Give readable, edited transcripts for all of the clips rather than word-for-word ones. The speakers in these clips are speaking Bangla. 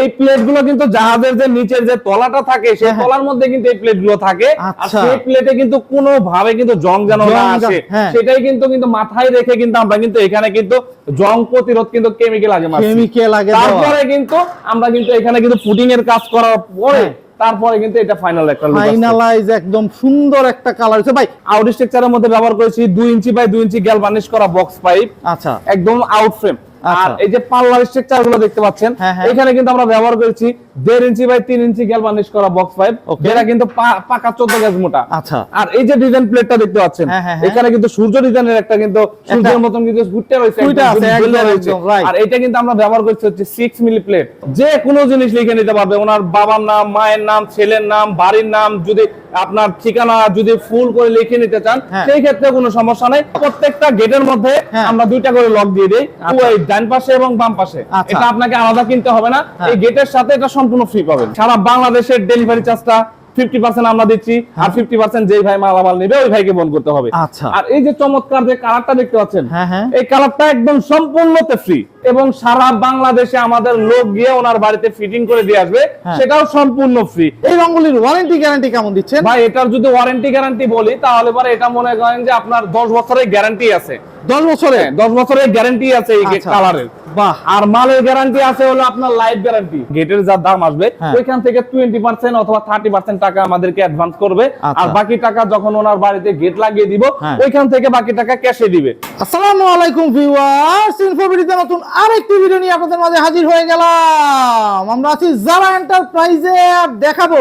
এই প্লেটগুলো কিন্তু জাহাজের যে নিচের যে তলাটা থাকে সেই তলার মধ্যে কিন্তু এই প্লেটগুলো থাকে। আর সেই প্লেটে কিন্তু কোনো ভাবে কিন্তু জং যেন না আসে সেটাই কিন্তু মাথায় রেখে কিন্তু আমরা কিন্তু এখানে কিন্তু জং প্রতিরোধ কিন্তু কেমিক্যাল আগে তারপরে কিন্তু আমরা কিন্তু এখানে কিন্তু পুডিং এর কাজ করার পরে তারপরে কিন্তু এটা ফাইনালাইজ একদম সুন্দর একটা কালার হচ্ছে ভাই। আউট স্ট্রাকচারের মধ্যে ব্যবহার করেছি 2 ইঞ্চি বাই 2 ইঞ্চি গ্যালভানিশ করা বক্স পাইপ। আচ্ছা, একদম আউট ফ্রেম। আর এই যে পাল্লার স্ট্রাকচার গুলো দেখতে পাচ্ছেন এখানে কিন্তু আমরা ব্যবহার করেছি 1.5 ইঞ্চি বাই 3 ইঞ্চি গ্যালভানিশ করা বক্স পাইপ, যেটা কিন্তু পাকা 14 গজ মোটা। আচ্ছা, আর এই যে ডিজাইন প্লেটটা দেখতে পাচ্ছেন এখানে কিন্তু সূর্য ডিজাইনের একটা কিন্তু সূর্যের মতন কিন্তু ফুটে রয়েছে একদম। আর এটা কিন্তু আমরা ব্যবহার করছি হচ্ছে 6 মিলি প্লেট। যে কোনো জিনিস লিখে নিতে পারবে, ওনার বাবার নাম, মায়ের নাম, ছেলের নাম, বাড়ির নাম, যদি আপনার ঠিকানা যদি ফুল করে লিখে নিতে চান সেই ক্ষেত্রে কোনো সমস্যা নাই। প্রত্যেকটা গেটের মধ্যে আমরা 2টা করে লক দিয়ে দেই, ডান পাশে এবং বাম পাশে। এটা আপনাকে আলাদা কিনতে হবে না, এই গেটের সাথে এটা সম্পূর্ণ ফ্রি পাবেন। সারা বাংলাদেশের ডেলিভারি চার্জটা 50% আমরা দিচ্ছি, আর 50% যেই ভাই মালামাল নেবে ওই ভাইকে বহন করতে হবে। আর এই যে চমৎকার যে কালারটা দেখতে পাচ্ছেন এই কালারটা একদম সম্পূর্ণতে ফ্রি, এবং সারা বাংলাদেশে আমাদের লোক গিয়ে ওনার বাড়িতে ফিটিং করে দিয়ে আসবে, সেটাও সম্পূর্ণ ফ্রি। এই রঙগুলির ওয়ারেন্টি গ্যারান্টি কেমন দিচ্ছেন ভাই? এটার যদি ওয়ারেন্টি গ্যারান্টি বলি তাহলে পরে এটা মনে করেন যে আপনার 10 বছরের গ্যারান্টি আছে। 10 বছরের গ্যারান্টি আছে এই কালারের। বাহ। আর মালের গ্যারান্টি আছে হলো আপনার লাইফ গ্যারান্টি। গেটের যা দাম আসবে ওইখান থেকে 20% অথবা 30% টাকা আমাদেরকে অ্যাডভান্স করবে, আর বাকি টাকা যখন ওনার বাড়িতে গেট লাগিয়ে দিব ওইখান থেকে বাকি টাকা ক্যাশে দিবে। আসসালামু আলাইকুম ভিউয়ার্স, ইনফোভিডিতে নতুন আরেকটি ভিডিও নিয়ে আপনাদের মাঝে হাজির হয়ে গেলাম। আমরা আছি জারা এন্টারপ্রাইজে, আর দেখাবো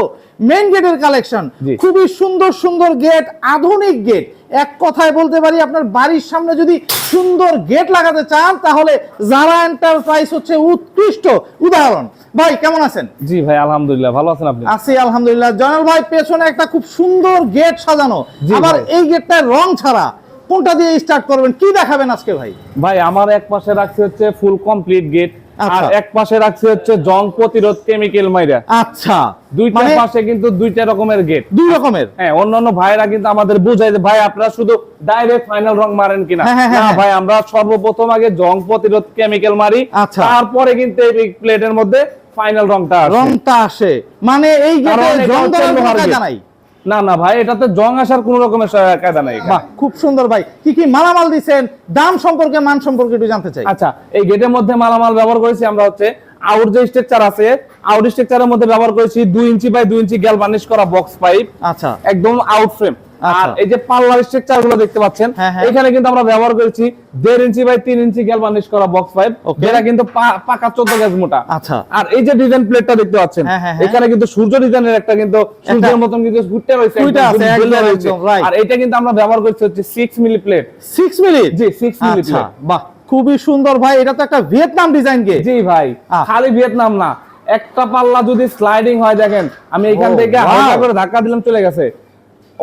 মেইন গেটের কালেকশন। খুবই সুন্দর সুন্দর গেট, আধুনিক গেট। এক কথায় বলতে পারি আপনার বাড়ির সামনে যদি সুন্দর গেট লাগাতে চান তাহলে জারা এন্টারপ্রাইজ হচ্ছে উৎকৃষ্ট উদাহরণ। ভাই কেমন আছেন? জি ভাই আলহামদুলিল্লাহ, ভালো আছেন আপনি? আছি আলহামদুলিল্লাহ। জয়নাল ভাই পেছনে একটা খুব সুন্দর গেট সাজানো, আবার এই গেটটা রং ছাড়া, কোনটা দিয়ে স্টার্ট করবেন, কি দেখাবেন আজকে ভাই? ভাই আমার এক পাশে রাখছি হচ্ছে ফুল কমপ্লিট গেট, আর এক পাশে রাখছি হচ্ছে জং প্রতিরোধ কেমিক্যাল মাইরা। আচ্ছা, দুইটা পাশে কিন্তু দুইটা রকমের গেট, দুই রকমের। হ্যাঁ, অন্যান্য ভাইরা কিন্তু আমাদের বুঝায় যে ভাই আপনারা শুধু ডাইরেক্ট ফাইনাল রং মারেন কিনা। না ভাই, আমরা সর্বপ্রথম আগে জং প্রতিরোধ কেমিক্যাল মারি, তারপরে কিন্তু এই প্লেটের মধ্যে ফাইনাল রংটা আসে। মানে এই গেটে জং দেওয়ার কায়দা নাই? না না ভাই, এটাতে জং আসার কোন রকমের কায়দা নাই। বাহ, খুব সুন্দর ভাই। কি কি মালামাল দিবেন, দাম সম্পর্কে, মান সম্পর্কে একটু জানতে চাই। আচ্ছা, এই গেটের মধ্যে মালামাল ব্যবহার করেছি আমরা হচ্ছে আউট যে স্ট্রাকচার আছে, আউট স্ট্রাকচারের মধ্যে ব্যবহার করেছি 2 ইঞ্চি বাই 2 ইঞ্চি গ্যালভানিশ করা বক্স পাইপ। আচ্ছা, একদম আউট ফ্রেম। আর এই যে পাল্লার স্ট্রাকচার গুলো দেখতে পাচ্ছেন এখানে কিন্তু আমরা ব্যবহার করেছি 1.5 ইঞ্চি বাই 3 ইঞ্চি গ্যালভানিশ করা বক্স পাইপ, যেটা কিন্তু পাকা 14 গজ মোটা। আচ্ছা, আর এই যে ডিজাইন প্লেটটা দেখতে পাচ্ছেন এখানে কিন্তু সূর্য ডিজাইনের একটা কিন্তু সূর্যের মতন কিন্তু ফুটে রয়েছে একদম। আর এটা কিন্তু আমরা ব্যবহার করছি হচ্ছে 6 মিলি প্লেট। 6 মিলি? জি, 6 মিলি প্লেট। বাহ, খুবই সুন্দর ভাই। এটা তো একটা ভিয়েতনাম ডিজাইন গেট। জি ভাই, খালি ভিয়েতনাম না, একটা পাল্লা যদি স্লাইডিং হয় দেখেন, আমি এখান থেকে হালকা করে ধাক্কা দিলাম চলে গেছে।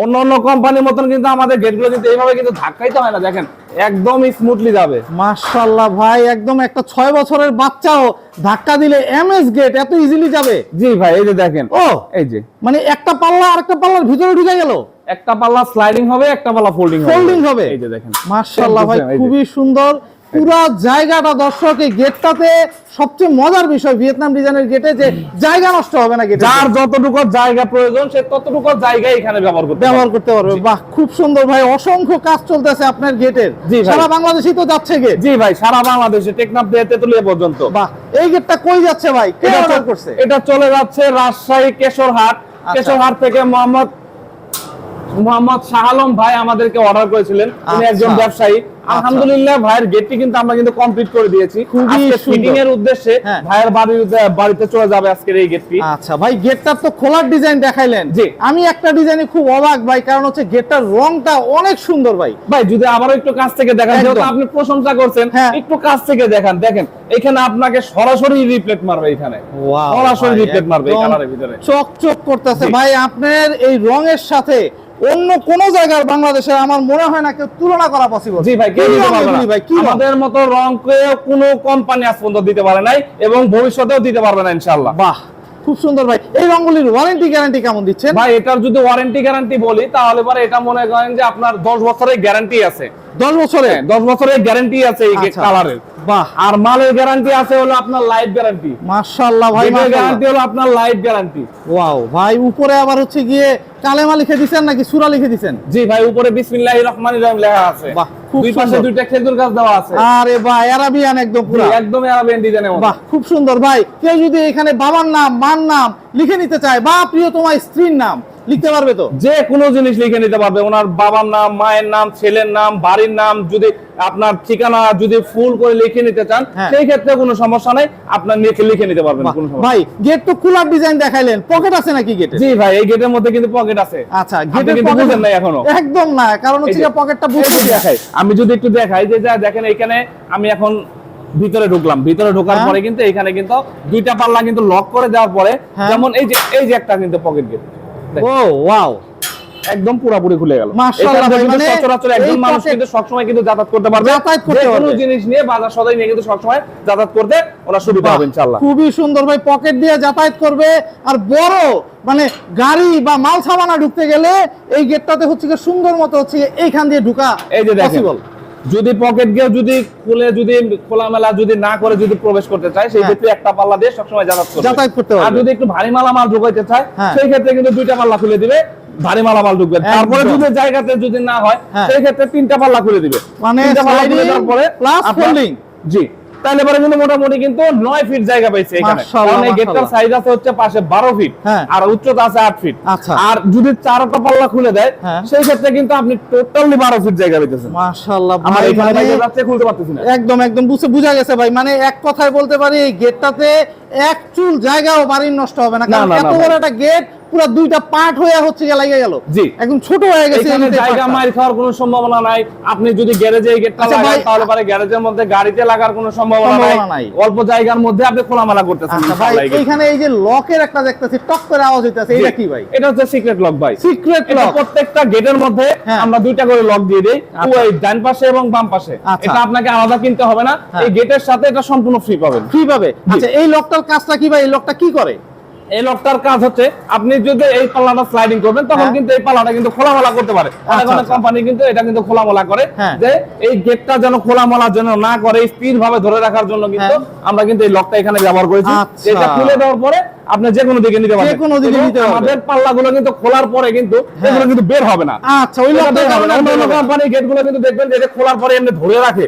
অন্য কোম্পানির মতন কিন্তু আমাদের গেটগুলো কিন্তু এইভাবে কিন্তু ধাক্কাইতে হয় না, দেখেন একদম স্মুথলি যাবে। মাশাআল্লাহ ভাই, একদম একটা 6 বছরের বাচ্চাও ধাক্কা দিলে এমএস গেট এত ইজিলি যাবে। জি ভাই, এই যে দেখেন, ও এই যে মানে একটা পাল্লা আরেকটা পাল্লার ভিতরে ঢুকে গেল। একটা পাল্লা স্লাইডিং হবে, একটা পাল্লা ফোল্ডিং হবে। এই যে দেখেন, মাশাআল্লাহ ভাই, খুবই সুন্দর পুরো জায়গাটা। দর্শক, এই গেটটাতে সবচেয়ে মজার বিষয় ভিয়েতনাম ডিজাইনের গেটে যে জায়গা নষ্ট হবে না, গেটে যার যতটুকু জায়গা প্রয়োজন সে ততটুকু জায়গা এখানে ব্যবহার করতে পারবে। বাহ, খুব সুন্দর ভাই। অসংখ্য কাজ চলতেছে আপনার গেটের। সারা বাংলাদেশেই তো যাচ্ছে গেট? জি ভাই, সারা বাংলাদেশে টেকনাফ থেকে তেতুলিয়া পর্যন্ত। বাহ, এই গেটটা কই যাচ্ছে ভাই? কে অর্ডার করছে? এটা চলে যাচ্ছে রাজশাহী কেশরহাট। কেশরহাট থেকে মোহাম্মদ শাহ আলম ভাই আমাদেরকে অর্ডার করেছিলেন, তিনি একজন ব্যবসায়ী। আলহামদুলিল্লাহ ভাইয়ের গেটটি কিন্তু আমরা কিন্তু কমপ্লিট করে দিয়েছি। ফিটিং এর উদ্দেশ্যে ভাইয়ের বাড়িতে চলে যাবে আজকের এই গেটটি। আচ্ছা ভাই, গেটটার তো খোলার ডিজাইন দেখাইলেন। জি, আমি একটা ডিজাইনে খুব অবাক ভাই, কারণ হচ্ছে গেটটার রংটা অনেক সুন্দর ভাই। ভাই যদি আবারও একটু কাছ থেকে দেখান, যেহেতু আপনি প্রশংসা করছেন, একটু কাছ থেকে দেখান। দেখেন এখানে আপনাকে সরাসরি রিপ্লেট মারবে, এখানে সরাসরি রিপ্লেট মারবে এই কালারের ভিতরে, চকচক করতেছে ভাই। আপনার এই রঙের সাথে অন্য কোন জায়গার বাংলাদেশের আমার মনে হয় না কেউ তুলনা করা পসিবল। জি ভাই, কেউ দিতে পারবে না ভাই। আমাদের মতো রং কোনো কোম্পানি আজ পর্যন্ত দিতে পারে নাই, এবং ভবিষ্যতেও দিতে পারবে না ইনশাআল্লাহ। বাহ, খুব সুন্দর ভাই। এই রঙগুলির ওয়ারেন্টি গ্যারান্টি কেমন দিচ্ছেন ভাই? এটার যদি ওয়ারেন্টি গ্যারান্টি বলি তাহলে পরে এটা মনে করেন যে আপনার 10 বছরের গ্যারান্টি আছে। 10 বছরে 10 বছরের গ্যারান্টি আছে এই কালারের। বাহ। আর মালের গ্যারান্টি আছে হলো আপনার লাইফ গ্যারান্টি। মাশাআল্লাহ ভাই, গ্যারান্টি হলো আপনার লাইফ গ্যারান্টি। ওয়াও ভাই, উপরে আবার হচ্ছে গিয়ে কালেমা লিখে দিবেন নাকি সূরা লিখে দিবেন? জি ভাই, উপরে বিসমিল্লাহির রহমানির রহিম লেখা আছে। বাহ, দুই পাশে দুইটা খেজুর গাছ দেওয়া আছে। আরে ভাই, আরাবিয়ান একদম পুরো, একদম আরাবিয়ান ডিজাইনের মতো। বাহ, খুব সুন্দর ভাই। কেউ যদি এখানে বাবার নাম, মার নাম লিখে নিতে চায় বা প্রিয়তমা স্ত্রীর নাম লিখতে পারবে তো? যে কোনো জিনিস লিখে নিতে পারবে, ওনার বাবার নাম, মায়ের নাম, ছেলের নাম, বাড়ির নাম, যদি আপনার ঠিকানা যদি ফুল করে লিখে নিতে চান সেই ক্ষেত্রে কোনো সমস্যা নাই, আপনার লিখে নিতে পারবেন কোনো সমস্যা। ভাই, গেট তো কুলার ডিজাইন দেখাইলেন, পকেট আছে নাকি গেটে? জি ভাই, এই গেটের মধ্যে কিন্তু পকেট আছে। আচ্ছা, গেটের পকেট বুঝেন নাই এখনো? একদম না, কারণ হচ্ছে পকেটটা বুঝতে দেখাই। আমি যদি একটু দেখাই যে দেখেন এখানে আমি এখন ভিতরে ঢুকলাম, ভিতরে ঢোকার পরে কিন্তু এখানে কিন্তু দুইটা পাল্লা কিন্তু লক করে দেওয়ার পরে যেমন এই যে একটা কিন্তু পকেট গেট। ও ওয়াও, একদম পুরোপুরি খুলে গেল। মাশাআল্লাহ ভাই, মানে সচরাচর একজন মানুষ কিন্তু সবসময় কিন্তু যাতায়াত করতে পারবে, কোনো জিনিস নিয়ে বাজার সদাই নিয়ে কিন্তু সবসময় যাতায়াত করতে ওরা সুবিধা হবে ইনশাআল্লাহ। খুবই সুন্দর ভাই, পকেট দিয়ে যাতায়াত করবে। আর বড় মানে গাড়ি বা মাল সামানা ঢুকতে গেলে এই গেটটাতে হচ্ছে কি সুন্দর মতো হচ্ছে এইখান দিয়ে ঢুকা এই যে পসিবল। যদি পকেট গিয়ে যদি খুলে যদি খোলামেলা যদি না করে যদি প্রবেশ করতে চায় সেই ক্ষেত্রে একটা পাল্লা দিয়ে সবসময় যাতায়াত করতে পারবে। আর যদি একটু ভারী মালামাল ঢুকাইতে চায় সেই ক্ষেত্রে কিন্তু দুইটা পাল্লা খুলে দিবে, ভারী মালামাল ঢুকবে। তারপরে যদি জায়গাতে যদি না হয় সেই ক্ষেত্রে তিনটা পাল্লা খুলে দিবে, মানে তারপরে প্লাস ফোল্ডিং। জি, তাহলে পরে কিন্তু মোটামুটি কিন্তু 9 ফিট জায়গা পাইছে এখানে। কারণ এই গেটটার সাইজ আছে হচ্ছে পাশে 12 ফিট আর উচ্চতা আছে 8 ফিট। আর যদি চারটা পাল্লা খুলে দেয় সেই ক্ষেত্রে কিন্তু আপনি টোটালি 12 ফিট জায়গা পাইতেছেন। মাশাআল্লাহ ভাই, আমার এখানে বাইরে যাচ্ছে খুলতে পারতেছি না। একদম বোঝা গেছে ভাই, মানে এক কথায় বলতে পারি এই গেটটাতে এক চুল জায়গাও বাড়ির নষ্ট হবে না, কারণ এত বড় একটা গেট পুরো দুইটা পার্ট হয়ে হচ্ছে লাগিয়ে গেল। জি, একদম ছোট হয়ে গেছে, এখানে জায়গা মার খাওয়ার কোনো সম্ভাবনা নাই। আপনি যদি গ্যারেজে এই গেটটা লাগান তাহলে পরে গ্যারেজের মধ্যে গাড়িতে লাগার কোনো সম্ভাবনা নাই। অল্প জায়গার মধ্যে আপনি খোলামেলা করতেছেন। আচ্ছা ভাই, এইখানে এই যে লকের একটা দেখতেছি টক করে আওয়াজ হইতাছে, এটা কি ভাই? এটা হচ্ছে সিক্রেট লক ভাই। Secret lock. প্রত্যেকটা গেটের মধ্যে আমরা দুইটা করে লক দিয়ে দেই, ওই ডান পাশে এবং বাম পাশে। এটা আপনাকে আলাদা কিনতে হবে না, এই গেটের সাথে এটা সম্পূর্ণ ফ্রি পাবেন। ফ্রি পাবে। আচ্ছা, এই লকটার কাজটা কি ভাই? এই লকটা কি করে? এই লকটার কাজ হচ্ছে আপনি যদি এই পাল্লাটা স্লাইডিং করবেন তখন কিন্তু এই পাল্লাটা কিন্তু খোলামেলা করতে পারে। অনেক অনেক কোম্পানি কিন্তু এটা কিন্তু খোলামেলা করে, যে এই গেটটা যেন খোলামেলা যেন না করে স্থির ভাবে ধরে রাখার জন্য কিন্তু আমরা কিন্তু এই লকটা এখানে ব্যবহার করেছি। এটা খুলে দেওয়ার পরে আপনি যে কোনো দিকে নিতে পারবেন, আমাদের পাল্লাগুলো কিন্তু খোলার পরে কিন্তু এগুলো কিন্তু বের হবে না। আচ্ছা, ওই লকটা হবে না। অন্যান্য কোম্পানির গেটগুলো কিন্তু দেখবেন যে এটা খোলার পরে এমনি ধরে রাখে,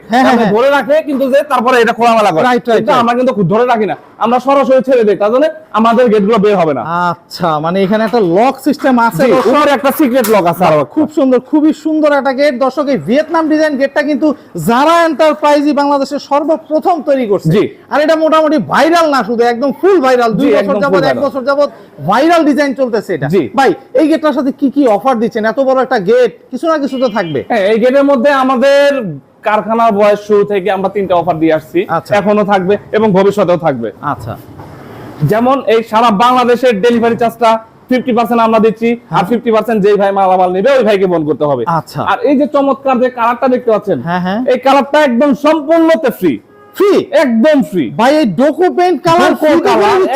ধরে রাখে কিন্তু যে তারপরে এটা খোলামেলা করে। কিন্তু আমরা কিন্তু ধরে রাখি না, আমরা সরাসরি ছেড়ে দেই, তার জন্য আমাদের গেটগুলো বের হবে না। আচ্ছা, মানে এখানে একটা লক সিস্টেম আছে, উপরে একটা সিক্রেট লক আছে। আর খুব সুন্দর, খুবই সুন্দর একটা গেট। দর্শক, এই ভিয়েতনাম ডিজাইন গেটটা কিন্তু যারা এন্টারপ্রাইজই বাংলাদেশের সর্বপ্রথম তৈরি করছে। আর এটা মোটামুটি ভাইরাল না, শুধু একদম ফুল ভাইরাল। 2 বছর যাবত 1 বছর যাবত ভাইরাল ডিজাইন চলতেছে এটা। ভাই, এই গেটটার সাথে কি কি অফার দিচ্ছেন? এত বড় একটা গেট, কিছু না কিছু তো থাকবে। হ্যাঁ, এই গেটের মধ্যে আমাদের কারখানার বয়স শুরু থেকে আমরা 3টা অফার দিয়ে আসছি, এখনো থাকবে এবং ভবিষ্যতেও থাকবে। আচ্ছা, যেমন এই সারা বাংলাদেশের ডেলিভারি চার্জটা 50% আমরা দিচ্ছি, আর 50% যেই ভাই মালামাল নেবে ওই ভাইকে বহন করতে হবে। আচ্ছা, আর এই যে চমৎকার যে কালারটা দেখতে পাচ্ছেন, এই কালারটা একদম সম্পূর্ণতে ফ্রি। ফ্রি, একদম ফ্রি ভাই। এই ডোকো পেইন্ট কালার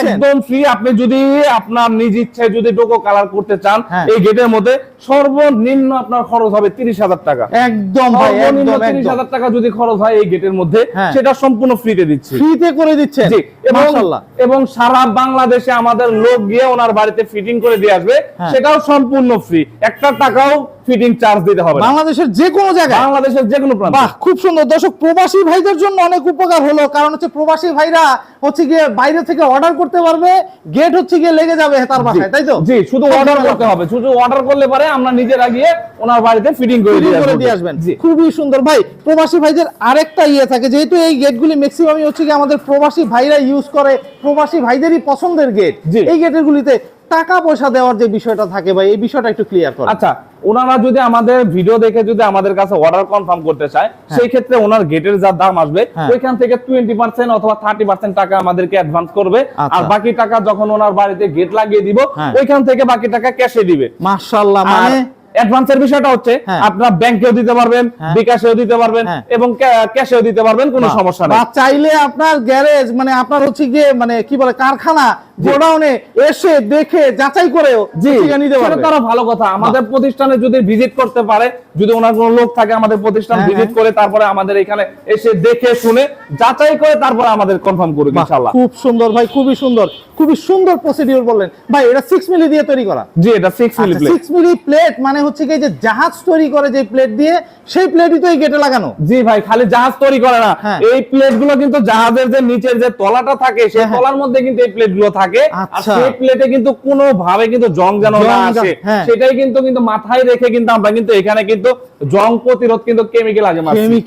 একদম ফ্রি। আপনি যদি আপনার নিজ ইচ্ছায় যদি ডোকো কালার করতে চান এই গেটের মধ্যে সর্বনিম্ন আপনার খরচ হবে 30,000 টাকা। একদম ভাই, একদম 30,000 টাকা যদি খরচ হয় এই গেটের মধ্যে, সেটা সম্পূর্ণ ফ্রিতে দিচ্ছি, ফ্রিতে করে দিচ্ছেন। জি, এবং সারা বাংলাদেশে আমাদের লোক গিয়ে ওনার বাড়িতে ফিটিং করে দিয়ে আসবে, সেটাও সম্পূর্ণ ফ্রি। একটা টাকাও ফিটিং চার্জ দিতে হবে না। বাংলাদেশের যে কোনো জায়গায়, বাংলাদেশের যে কোনো প্রান্তে। বাহ, খুব সুন্দর। দর্শক, প্রবাসী ভাইদের জন্য অনেক উপকার হলো, কারণ হচ্ছে প্রবাসী ভাইরা হচ্ছে গিয়ে বাইরে থেকে অর্ডার করতে পারবে, গেট হচ্ছে গিয়ে লেগে যাবে তার বাসায়, তাই তো? জি, শুধু অর্ডার করতে হবে, শুধু অর্ডার করলে পরে আমরা নিজেরা গিয়ে ওনার বাড়িতে ফিটিং করে দিয়ে আসবেন। খুবই সুন্দর ভাই। প্রবাসী ভাইদের আরেকটা থাকে, যেহেতু এই গেটগুলি ম্যাক্সিমামই হচ্ছে কি আমাদের প্রবাসী ভাইরা ইউজ করে, প্রবাসী ভাইদেরই পছন্দের গেট। এই গেটের গুলিতে টাকা পয়সা দেওয়ার যে বিষয়টা থাকে ভাই, এই বিষয়টা একটু ক্লিয়ার করুন। আচ্ছা, ওনারা যদি আমাদের ভিডিও দেখে যদি আমাদের কাছে অর্ডার কনফার্ম করতে চায়, সেই ক্ষেত্রে ওনার গেটের যা দাম আসবে ওইখান থেকে 20% অথবা 30% টাকা আমাদেরকে অ্যাডভান্স করবে, আর বাকি টাকা যখন ওনার বাড়িতে গেট লাগিয়ে দিব ওইখান থেকে বাকি টাকা ক্যাশে দিবে। মাশাআল্লাহ, মানে অ্যাডভান্সের বিষয়টা হচ্ছে আপনারা ব্যাংকেও দিতে পারবেন, বিকাশেও দিতে পারবেন এবং ক্যাশেও দিতে পারবেন, কোনো সমস্যা নেই। বা চাইলে আপনার গ্যারেজ মানে আপনার হচ্ছে গিয়ে মানে কি বলে কারখানা গোডাউনে এসে দেখে যাচাই করেও নিতে পারবেন। সেটা তারা ভালো কথা। আমাদের প্রতিষ্ঠানে যদি ভিজিট করতে পারে, যদি ওনার কোনো লোক থাকে আমাদের প্রতিষ্ঠান ভিজিট করে তারপরে আমাদের এখানে এসে দেখে শুনে যাচাই করে তারপরে আমাদের কনফার্ম করবে ইনশাআল্লাহ। খুব সুন্দর ভাই, খুবই সুন্দর, খুবই সুন্দর প্রসিডিউর বললেন ভাই। এটা 6 মিলি দিয়ে তৈরি করা? জি, এটা 6 মিলি প্লেট। 6 মিলি প্লেট মানে হচ্ছে কি যে জাহাজ তৈরি করে যে প্লেট দিয়ে, সেই প্লেটই তো এই গেটে লাগানো? জি ভাই, খালি জাহাজ তৈরি করে না, এই প্লেটগুলো কিন্তু জাহাজের যে নিচের যে তলাটা থাকে সেই তলার মধ্যে কিন্তু এই প্লেটগুলো থাকে। আর সেই প্লেটে কিন্তু কোনো ভাবে কিন্তু জং যেন না আসে সেটাই কিন্তু মাথায় রেখে কিন্তু আমরা কিন্তু এখানে কিন্তু জং প্রতিরোধ কিন্তু কেমিক্যাল আগে মারছি।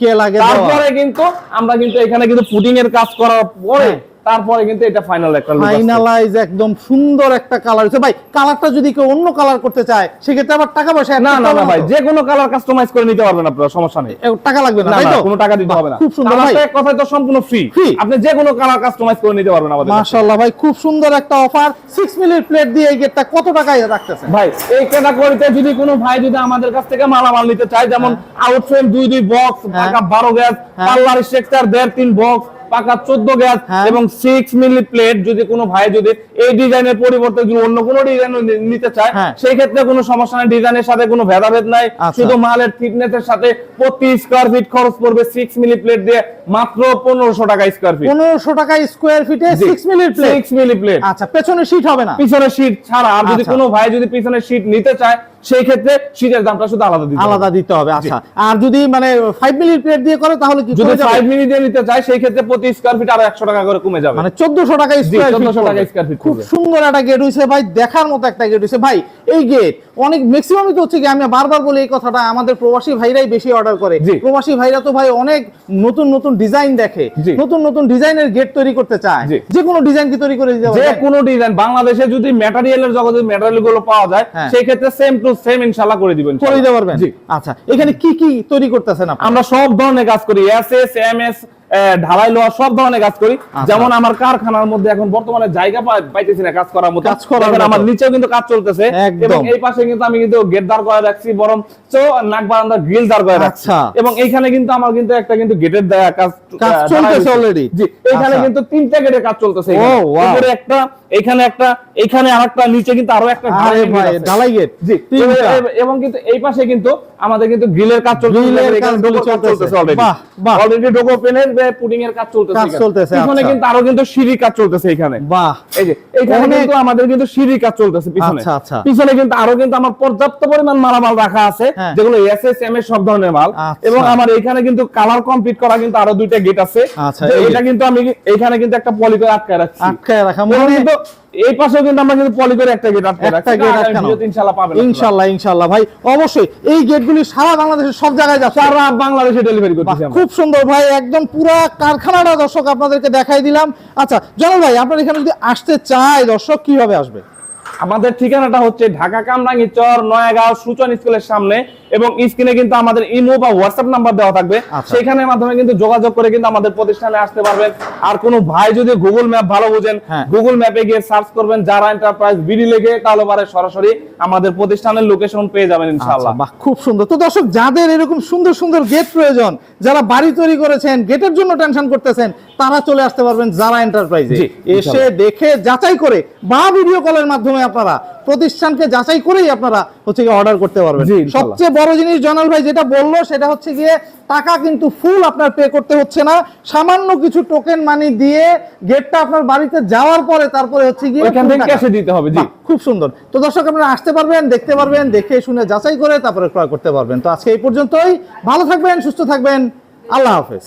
তারপরে কিন্তু আমরা কিন্তু এখানে কিন্তু ফুটিং এর কাজ করার পরে তারপরে কিন্তু এটা ফাইনালাইজ একদম সুন্দর একটা কালার হচ্ছে ভাই। কালারটা যদি কেউ অন্য কালার করতে চায় সেক্ষেত্রে আবার টাকা পয়সা? না না না ভাই, যে কোনো কালার কাস্টমাইজ করে নিতে পারবেন আপনারা, সমস্যা নেই। টাকা লাগবে না, তাই তো? কোনো টাকা দিতে হবে না। খুব সুন্দর ভাই, এক কথায় তো সম্পূর্ণ ফ্রি। আপনি যে কোনো কালার কাস্টমাইজ করে নিতে পারবেন আমাদের। মাশাআল্লাহ ভাই, খুব সুন্দর একটা অফার। 6 মিলির প্লেট দিয়ে এই গেটটা কত টাকায় রাখতেছেন ভাই? এই ক্যাটাগরিতে যদি কোনো ভাই যদি আমাদের কাছ থেকে মালামাল নিতে চায়, যেমন আউট ফ্রেম 2 বক্স, পাকা 12 গ্যাস, পাল্লার স্ট্রাকচার 1.5-3 বক্স, পাকা 14 গ্যাস এবং 6 মিলি প্লেট, যদি কোনো ভাই যদি এই ডিজাইনের পরিবর্তে যদি অন্য কোনো ডিজাইন নিতে চায় সেই ক্ষেত্রে কোনো সমস্যা নেই। ডিজাইনের সাথে কোনো ভেদাভেদ নাই, শুধু মালের থিকনেসের সাথে প্রতি স্কয়ার ফিট খরচ পড়বে 6 মিলি প্লেট দিয়ে মাত্র 1500 টাকা স্কয়ার ফিট। 1500 টাকা স্কয়ার ফিটে 6 মিলি প্লেট। 6 milli plate. আচ্ছা, পেছনে শীট হবে না? পিছনে শীট ছাড়া। আর যদি কোনো ভাই যদি পিছনে শীট নিতে চায় সেই ক্ষেত্রে শীটের দামটা শুধু আলাদা দিতে হবে। আচ্ছা, আর যদি মানে 5 মিলি প্লেট দিয়ে করে তাহলে কি? যদি 5 মিলি দিয়ে নিতে চায় সেই ক্ষেত্রে প্রতি স্কয়ার ফিট আরো 100 টাকা করে কমে যাবে, মানে 1400 টাকা স্কয়ার ফিট। খুব সুন্দর একটা গেট হইছে ভাই, দেখার মতো একটা গেট হইছে ভাই। এই গেট অনেক ম্যাক্সিমামই তো হচ্ছে কি, আমি বারবার বলি এই কথাটা, আমাদের প্রবাসী ভাইরাই বেশি অর্ডার করে। প্রবাসী ভাইরা তো ভাই অনেক নতুন নতুন ডিজাইন দেখে, নতুন নতুন ডিজাইনের গেট তৈরি করতে চায়। যে কোনো ডিজাইন কি তৈরি করে দিতে হবে? যে কোনো ডিজাইন বাংলাদেশে যদি ম্যাটেরিয়ালের জগতে ম্যাটেরিয়াল গুলো পাওয়া যায় সেই ক্ষেত্রে সেম টু সেম ইনশাআল্লাহ করে দিবেন, করে দিতে পারবেন। আচ্ছা, এখানে কি কি তৈরি করতেছেন আপনি? আমরা সব ধরনের কাজ করি, এসএস এমএস ঢালাই লোহা সব ধরনের কাজ করি। যেমন আমার কারখানার মধ্যে এখন বর্তমানে জায়গা পাইতেছি না কাজ করার মতো। আমার নিচেও কিন্তু কাজ চলতেছে এবং এই পাশে কিন্তু আমি কিন্তু গেট দাঁড় করে রাখছি, বরং নাক বারান্দা গ্রিল দাঁড় করে রাখছি। এবং এইখানে কিন্তু আমার কিন্তু একটা কিন্তু গেটের কাজ চলতেছে অলরেডি। জি, এখানে কিন্তু 3টা গেটের কাজ চলতেছে। উপরে একটা, এখানে একটা, এখানে আরেকটা, নিচে কিন্তু আরো একটা ঢালাই গেট। জি, এবং কিন্তু এই পাশে কিন্তু আমাদের কিন্তু গ্রিলের কাজ চলতেছে অলরেডি ডোকো পেনের পুডিং এর কাজ চলতেছে। এখানে কিন্তু আরো কিন্তু সিঁড়ি কাজ চলতেছে এখানে। বাহ, এই যে এখানে কিন্তু আমাদের কিন্তু সিঁড়ি কাজ চলতেছে পিছনে। পিছনে কিন্তু আরো কিন্তু আমার পর্যাপ্ত পরিমাণ মালামাল রাখা আছে, যেগুলো এসএস এম এর সব ধরনের মাল। এবং আমার এখানে কিন্তু কালার কমপ্লিট করা কিন্তু আরো 2টা গেট আছে। এটা কিন্তু আমি এখানে কিন্তু একটা পলি করে আটকায় রাখা মানে কিন্তু এই পাশেও কিন্তু আমরা কিন্তু পলি করে একটা গেট আটকায় রাখছি। ইনশাআল্লাহ পাবেন, ইনশাআল্লাহ ভাই, অবশ্যই এই গেটগুলি সারা বাংলাদেশের সব জায়গায় যাচ্ছে, সারা বাংলাদেশে ডেলিভারি করতেছি আমরা। খুব সুন্দর ভাই, একদম পুরো কারখানাটা দর্শক আপনাদেরকে দেখাই দিলাম। আচ্ছা জনাল ভাই, আপনার এখানে যদি আসতে চায় দর্শক কিভাবে আসবে? আমাদের ঠিকানাটা হচ্ছে ঢাকা কামরাঙ্গী চর, নয়াগাঁও সূচন স্কুলের সামনে। এবং স্ক্রিনে কিন্তু আমাদের ইমো বা হোয়াটসঅ্যাপ নাম্বার দেওয়া থাকবে, সেখানের মাধ্যমে কিন্তু যোগাযোগ করে কিন্তু আমাদের প্রতিষ্ঠানে আসতে পারবেন। আর কোনো ভাই যদি গুগল ম্যাপ ভালো বুঝেন, গুগল ম্যাপে গিয়ে সার্চ করবেন যারা এন্টারপ্রাইজ বিডি লিখে, তাহলে পরে সরাসরি আমাদের প্রতিষ্ঠানের লোকেশন পেয়ে যাবেন ইনশাআল্লাহ। বাহ, খুব সুন্দর। তো দর্শক, যাদের এরকম সুন্দর সুন্দর গেট প্রয়োজন, যারা বাড়ি তৈরি করেছেন, গেটের জন্য টেনশন করতেছেন, তারা চলে আসতে পারবেন যারা এন্টারপ্রাইজে। এসে দেখে যাচাই করে বা ভিডিও কলের মাধ্যমে আপনারা প্রতিষ্ঠানকে যাচাই করেই আপনারা হচ্ছে গিয়ে অর্ডার করতে পারবেন। সবচেয়ে বড় জিনিস জনাল ভাই যেটা বললো সেটা হচ্ছে গিয়ে টাকা কিন্তু ফুল আপনার পে করতে হচ্ছে না, সামান্য কিছু টোকেন মানি দিয়ে গেটটা আপনার বাড়িতে যাওয়ার পরে তারপরে হচ্ছে গিয়ে ওখান থেকে ক্যাশে দিতে হবে। জি, খুব সুন্দর। তো দর্শক, আপনারা আসতে পারবেন, দেখতে পারবেন, দেখে শুনে যাচাই করে তারপরে ক্রয় করতে পারবেন। তো আজকে এই পর্যন্তই, ভালো থাকবেন, সুস্থ থাকবেন, আল্লাহ হাফেজ।